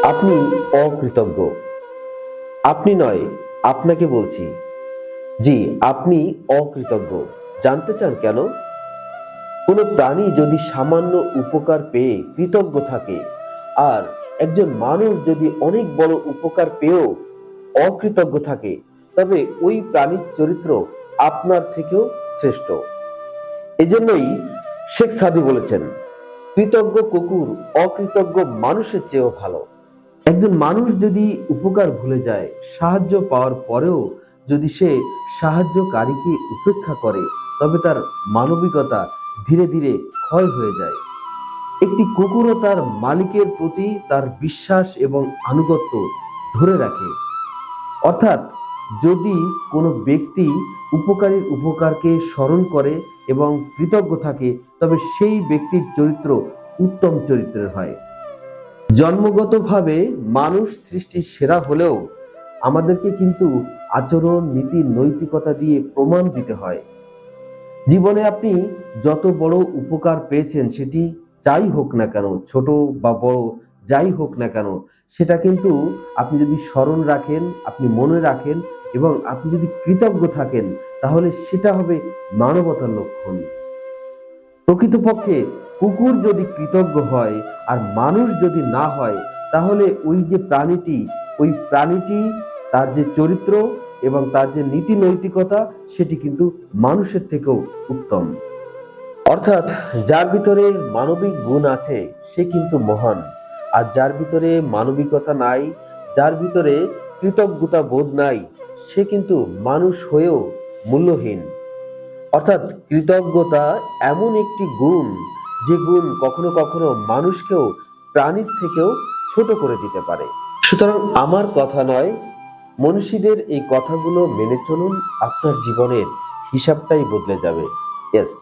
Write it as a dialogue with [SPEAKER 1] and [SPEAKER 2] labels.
[SPEAKER 1] আপনি অকৃতজ্ঞ। আপনি নয়, আপনাকে বলছি। জি, আপনি অকৃতজ্ঞ। জানতে চান কেন? কোনো প্রাণী যদি সামান্য উপকার পেয়ে কৃতজ্ঞ থাকে, আর একজন মানুষ যদি অনেক বড় উপকার পেয়েও অকৃতজ্ঞ থাকে, তবে ওই প্রাণীর চরিত্র আপনার থেকেও শ্রেষ্ঠ। এজন্যই শেখ সাদি বলেছেন, কৃতজ্ঞ কুকুর অকৃতজ্ঞ মানুষের চেয়েও ভালো। একজন মানুষ যদি উপকার ভুলে যায়, সাহায্য পাওয়ার পরেও যদি সে সাহায্যকারীকে উপেক্ষা করে, তবে তার মানবিকতা ধীরে ধীরে ক্ষয় হয়ে যায়। একটি কুকুরও তার মালিকের প্রতি তার বিশ্বাস এবং আনুগত্য ধরে রাখে। অর্থাৎ, যদি কোনো ব্যক্তি উপকারীর উপকারকে স্মরণ করে এবং কৃতজ্ঞ থাকে, তবে সেই ব্যক্তির চরিত্র উত্তম চরিত্রের হয়। জন্মগতভাবে মানুষ সৃষ্টির সেরা হলেও আমাদেরকে কিন্তু আচরণ, নীতি, নৈতিকতা দিয়ে প্রমাণ দিতে হয়। জীবনে আপনি যত বড় উপকার পেয়েছেন, সেটি যাই হোক না কেন, ছোট বা বড় যাই হোক না কেন, সেটা কিন্তু আপনি যদি স্মরণ রাখেন, আপনি মনে রাখেন এবং আপনি যদি কৃতজ্ঞ থাকেন, তাহলে সেটা হবে মানবতার লক্ষণ। প্রকৃতপক্ষে কুকুর যদি কৃতজ্ঞ হয় আর মানুষ যদি না হয়, তাহলে ওই যে প্রাণীটি, ওই প্রাণীটি তার যে চরিত্র এবং তার যে নীতি নৈতিকতা, সেটি কিন্তু মানুষের থেকেও উত্তম। অর্থাৎ, যার ভিতরে মানবিক গুণ আছে সে কিন্তু মহান, আর যার ভিতরে মানবিকতা নাই, যার ভিতরে কৃতজ্ঞতা বোধ নাই, সে কিন্তু মানুষ হয়েও মূল্যহীন। অর্থাৎ, কৃতজ্ঞতা এমন একটি গুণ, যে গুণ কখনো কখনো মানুষকেও প্রাণীর থেকেও ছোট করে দিতে পারে। সুতরাং আমার কথা নয়, মনীষীদের এই কথাগুলো মেনে চলুন, আপনার জীবনের হিসাবটাই বদলে যাবে। ইয়েস।